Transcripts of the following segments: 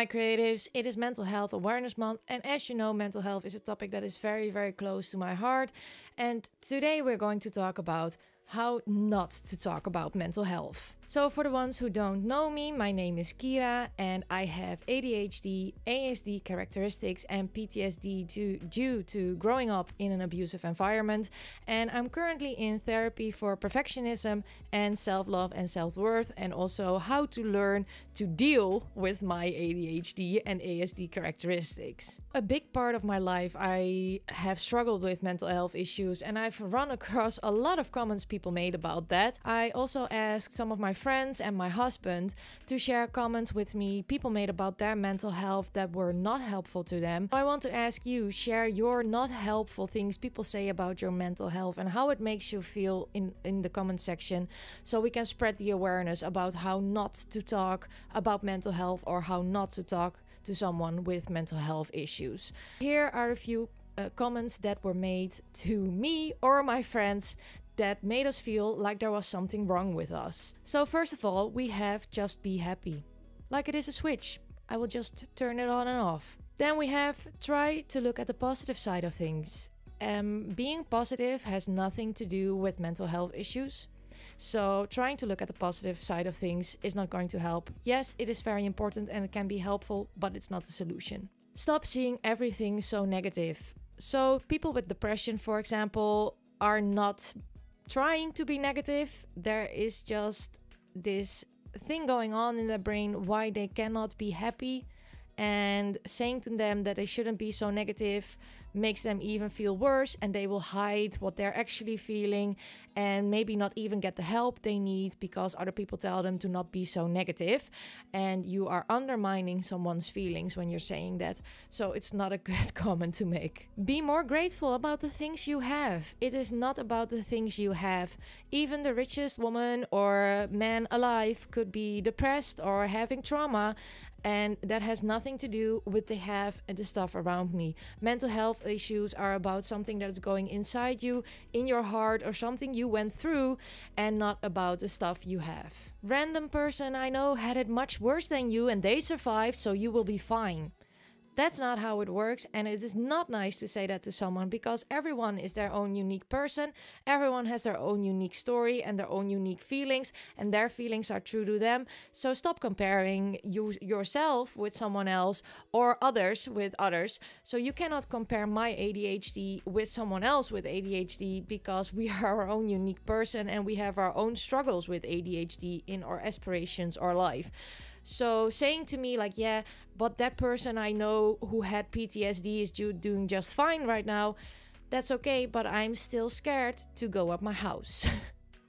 my creatives, it is Mental Health Awareness Month, and as you know, mental health is a topic that is very, very close to my heart. And today we're going to talk about how not to talk about mental health. So for the ones who don't know me, my name is Kyra and I have ADHD, ASD characteristics and PTSD due to growing up in an abusive environment. And I'm currently in therapy for perfectionism and self-love and self-worth, and also how to learn to deal with my ADHD and ASD characteristics. A big part of my life I have struggled with mental health issues, and I've run across a lot of comments people made about that. I also asked some of my friends and my husband to share comments with me people made about their mental health that were not helpful to them. I want to ask you, share your not helpful things people say about your mental health and how it makes you feel in the comment section, so we can spread the awareness about how not to talk about mental health or how not to talk to someone with mental health issues. Here are a few comments that were made to me or my friends that made us feel like there was something wrong with us. So first of all, we have just be happy. Like it is a switch. I will just turn it on and off. Then we have try to look at the positive side of things. Being positive has nothing to do with mental health issues. So trying to look at the positive side of things is not going to help. Yes, it is very important and it can be helpful, but it's not the solution. Stop seeing everything so negative. So people with depression, for example, are not trying to be negative. There is just this thing going on in their brain why they cannot be happy, and saying to them that they shouldn't be so negative makes them even feel worse, and they will hide what they're actually feeling and maybe not even get the help they need because other people tell them to not be so negative. And you are undermining someone's feelings when you're saying that. So it's not a good comment to make. Be more grateful about the things you have. It is not about the things you have. Even the richest woman or man alive could be depressed or having trauma, and that has nothing to do with the have and the stuff around me. Mental health issues are about something that is going inside you, in your heart, or something you went through, and not about the stuff you have. Random person I know had it much worse than you and they survived, so you will be fine. That's not how it works, and it is not nice to say that to someone, because everyone is their own unique person. Everyone has their own unique story and their own unique feelings, and their feelings are true to them. So stop comparing yourself with someone else or others with others. So you cannot compare my ADHD with someone else with ADHD, because we are our own unique person and we have our own struggles with ADHD in our aspirations or life. So saying to me like, yeah, but that person I know who had PTSD is doing just fine right now. That's okay, but I'm still scared to go out my house.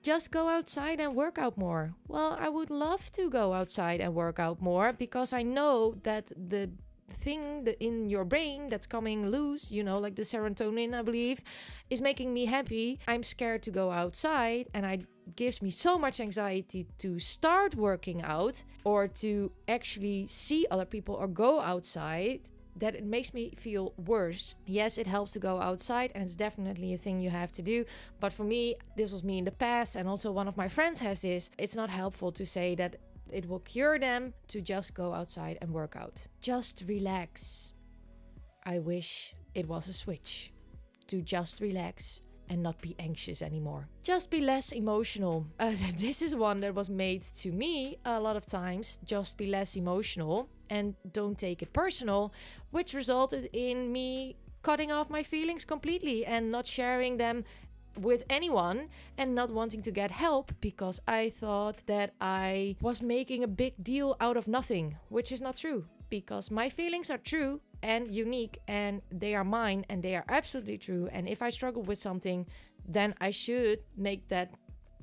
Just go outside and work out more. Well, I would love to go outside and work out more, because I know that the thing in your brain that's coming loose, you know, like the serotonin, I believe, is making me happy. I'm scared to go outside, and it gives me so much anxiety to start working out or to actually see other people or go outside, that it makes me feel worse. Yes, it helps to go outside, and it's definitely a thing you have to do. But for me, this was me in the past, and also one of my friends has this. It's not helpful to say that it will cure them to just go outside and work out. Just relax. I wish it was a switch to just relax and not be anxious anymore. Just be less emotional. This is one that was made to me a lot of times. Just be less emotional and don't take it personal, which resulted in me cutting off my feelings completely and not sharing them with anyone, and not wanting to get help because I thought that I was making a big deal out of nothing, which is not true, because my feelings are true and unique, and they are mine, and they are absolutely true. And if I struggle with something, then I should make that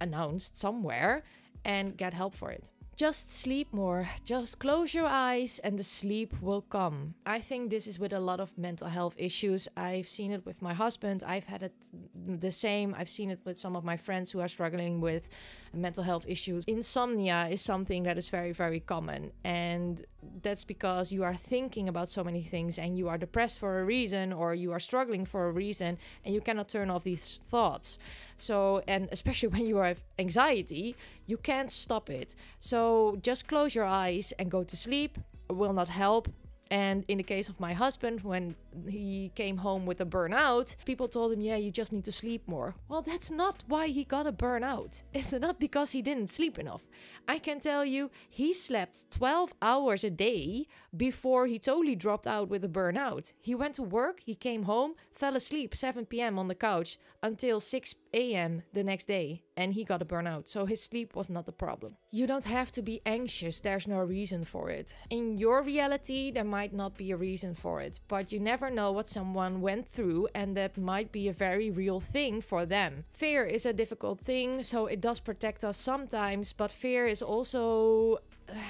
announced somewhere and get help for it. Just sleep more. Just close your eyes and the sleep will come. I think this is with a lot of mental health issues. I've seen it with my husband. I've had it the same. I've seen it with some of my friends who are struggling with mental health issues. Insomnia is something that is very, very common. And that's because you are thinking about so many things, and you are depressed for a reason, or you are struggling for a reason, and you cannot turn off these thoughts. So, and especially when you have anxiety, you can't stop it. So just close your eyes and go to sleep. will not help. And in the case of my husband, when he came home with a burnout, people told him, yeah, you just need to sleep more. Well, that's not why he got a burnout. It's not because he didn't sleep enough. I can tell you, he slept 12 hours a day before he totally dropped out with a burnout. He went to work, he came home, fell asleep 7 p.m. on the couch until 6 a.m. the next day, and he got a burnout. So his sleep was not the problem. You don't have to be anxious. There's no reason for it. In your reality, there might not be a reason for it, but you never know what someone went through, and that might be a very real thing for them. Fear is a difficult thing, so it does protect us sometimes, but fear is also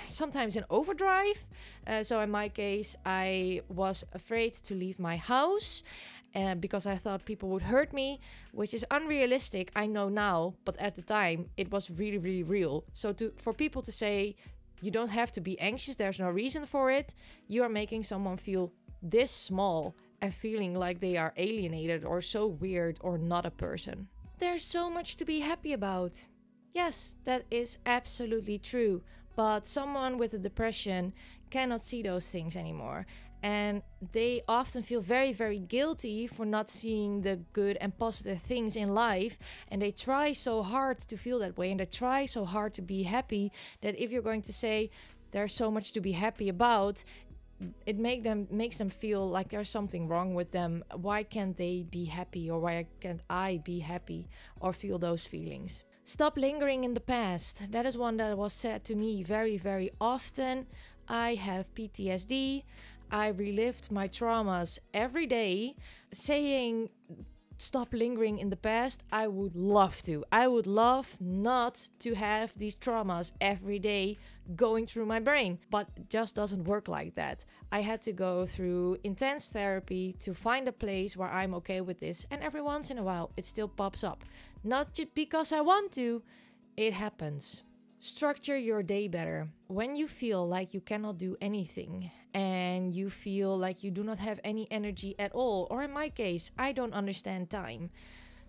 sometimes an overdrive. So in my case, I was afraid to leave my house because I thought people would hurt me, which is unrealistic, I know now, but at the time it was really, really real. So for people to say, you don't have to be anxious, there's no reason for it, you are making someone feel this small and feeling like they are alienated or so weird or not a person. There's so much to be happy about. Yes, that is absolutely true, but someone with a depression cannot see those things anymore. And they often feel very, very guilty for not seeing the good and positive things in life. And they try so hard to feel that way. And they try so hard to be happy that if you're going to say there's so much to be happy about, it makes them feel like there's something wrong with them. Why can't they be happy? Or why can't I be happy or feel those feelings? Stop lingering in the past. That is one that was said to me very, very often. I have PTSD. I relived my traumas every day. Saying stop lingering in the past, I would love to. I would love not to have these traumas every day going through my brain, but it just doesn't work like that. I had to go through intense therapy to find a place where I'm okay with this, and every once in a while it still pops up. Not just because I want to, it happens. Structure your day better. When you feel like you cannot do anything and you feel like you do not have any energy at all, or in my case, I don't understand time,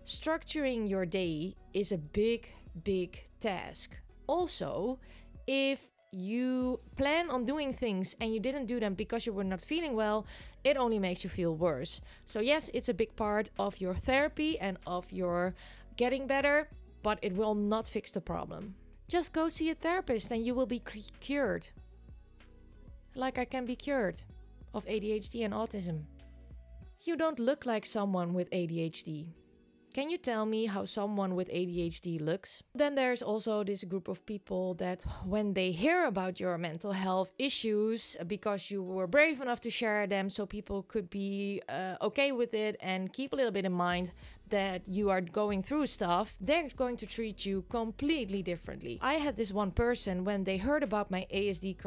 structuring your day is a big, big task. Also, if you plan on doing things and you didn't do them because you were not feeling well, it only makes you feel worse. So yes, it's a big part of your therapy and of your getting better, but it will not fix the problem. Just go see a therapist and you will be cured. Like I can be cured of ADHD and autism. You don't look like someone with ADHD. Can you tell me how someone with ADHD looks? Then there's also this group of people that when they hear about your mental health issues, because you were brave enough to share them so people could be okay with it and keep a little bit in mind that you are going through stuff, they're going to treat you completely differently. I had this one person, when they heard about my ASD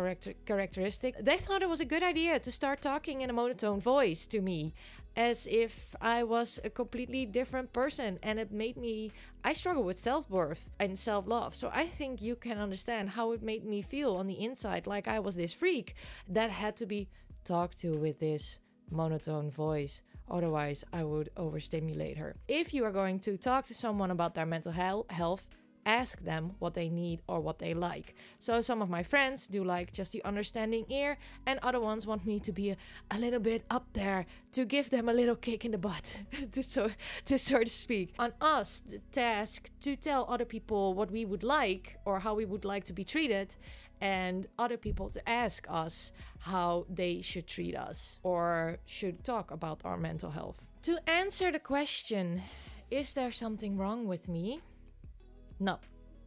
characteristic, they thought it was a good idea to start talking in a monotone voice to me, as if I was a completely different person, and it made me, I struggle with self-worth and self-love. So I think you can understand how it made me feel on the inside, like I was this freak that had to be talked to with this monotone voice. Otherwise, I would overstimulate her. If you are going to talk to someone about their mental health, ask them what they need or what they like. So some of my friends do like just the understanding ear, and other ones want me to be a little bit up there to give them a little kick in the butt, to so to speak. On us, the task to tell other people what we would like or how we would like to be treated, and other people to ask us how they should treat us or should talk about our mental health. To answer the question, is there something wrong with me? No,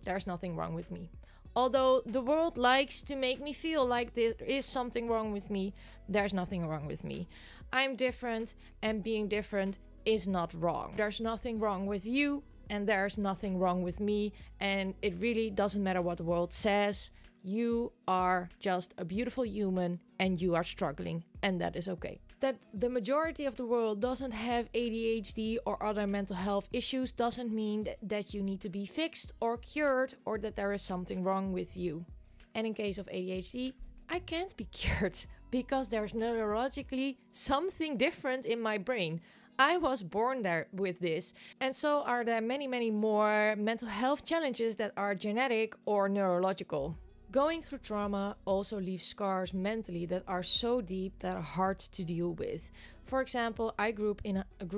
there's nothing wrong with me. Although the world likes to make me feel like there is something wrong with me, there's nothing wrong with me. I'm different, and being different is not wrong. There's nothing wrong with you, and there's nothing wrong with me, and it really doesn't matter what the world says. You are just a beautiful human and you are struggling, and that is okay. That the majority of the world doesn't have ADHD or other mental health issues doesn't mean that you need to be fixed or cured or that there is something wrong with you. And in case of ADHD, I can't be cured because there's neurologically something different in my brain. I was born there with this, and so are there many, many more mental health challenges that are genetic or neurological. Going through trauma also leaves scars mentally that are so deep that are hard to deal with. For example, I grew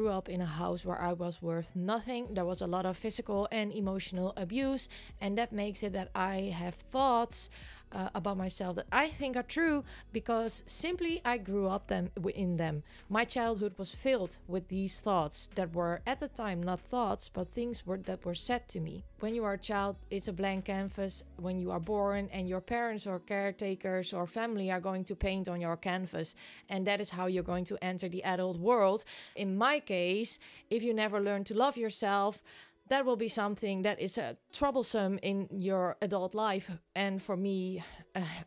up in a house where I was worth nothing. There was a lot of physical and emotional abuse, and that makes it that I have thoughts about myself that I think are true because simply I grew up in them. My childhood was filled with these thoughts that were at the time not thoughts but things that were said to me. When you are a child, it's a blank canvas when you are born, and your parents or caretakers or family are going to paint on your canvas, and that is how you're going to enter the adult world. In my case, if you never learn to love yourself, that will be something that is troublesome in your adult life. And for me,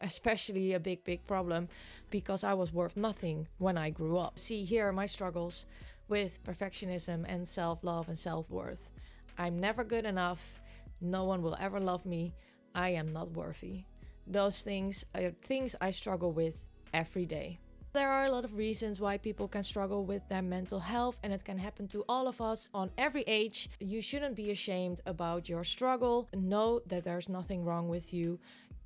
especially a big problem, because I was worth nothing when I grew up. See, here are my struggles with perfectionism and self-love and self-worth. I'm never good enough. No one will ever love me. I am not worthy. Those things are things I struggle with every day. There are a lot of reasons why people can struggle with their mental health, and it can happen to all of us on every age. You shouldn't be ashamed about your struggle. Know that there's nothing wrong with you.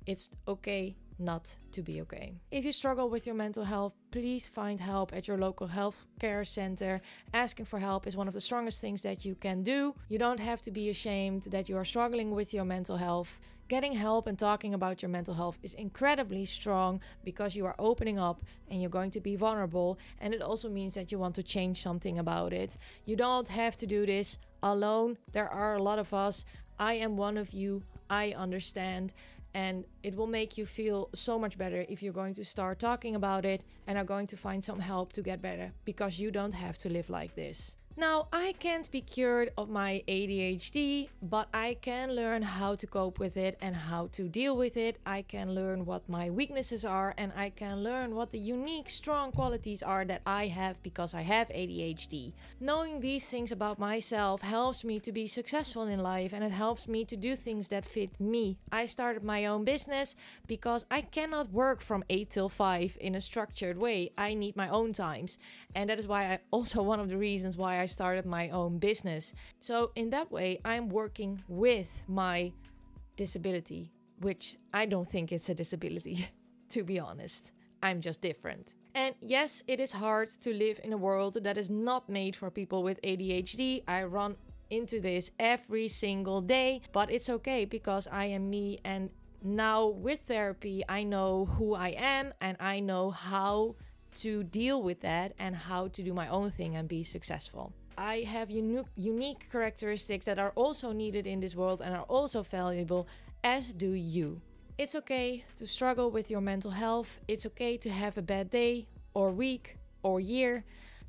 It's okay not to be okay. If you struggle with your mental health, please find help at your local health care center. Asking for help is one of the strongest things that you can do. You don't have to be ashamed that you are struggling with your mental health. Getting help and talking about your mental health is incredibly strong because you are opening up and you're going to be vulnerable, and it also means that you want to change something about it. You don't have to do this alone. There are a lot of us. I am one of you. I understand. And it will make you feel so much better if you're going to start talking about it and are going to find some help to get better, because you don't have to live like this. Now, I can't be cured of my ADHD, but I can learn how to cope with it and how to deal with it. I can learn what my weaknesses are, and I can learn what the unique, strong qualities are that I have because I have ADHD. Knowing these things about myself helps me to be successful in life, and it helps me to do things that fit me. I started my own business because I cannot work from 8 till 5 in a structured way. I need my own times, and that is why one of the reasons why I started my own business. So in that way, I'm working with my disability, which I don't think it's a disability, to be honest. I'm just different. And yes, it is hard to live in a world that is not made for people with ADHD. I run into this every single day, but it's okay because I am me, and now with therapy, I know who I am and I know how to deal with that and how to do my own thing and be successful. I have unique characteristics that are also needed in this world and are also valuable, as do you. It's okay to struggle with your mental health. It's okay to have a bad day or week or year.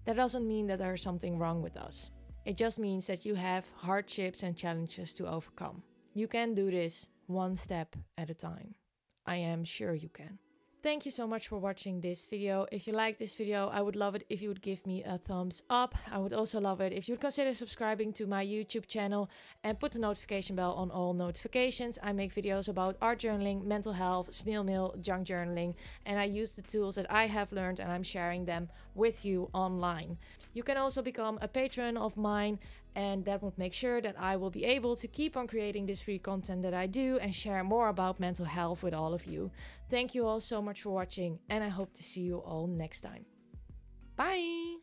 That doesn't mean that there's something wrong with us. It just means that you have hardships and challenges to overcome. You can do this one step at a time. I am sure you can. Thank you so much for watching this video. If you like this video, I would love it if you would give me a thumbs up. I would also love it if you would consider subscribing to my YouTube channel and put the notification bell on all notifications. I make videos about art journaling, mental health, snail mail, junk journaling, and I use the tools that I have learned and I'm sharing them with you online. You can also become a patron of mine, and that would make sure that I will be able to keep on creating this free content that I do and share more about mental health with all of you. Thank you all so much for watching, and I hope to see you all next time. Bye!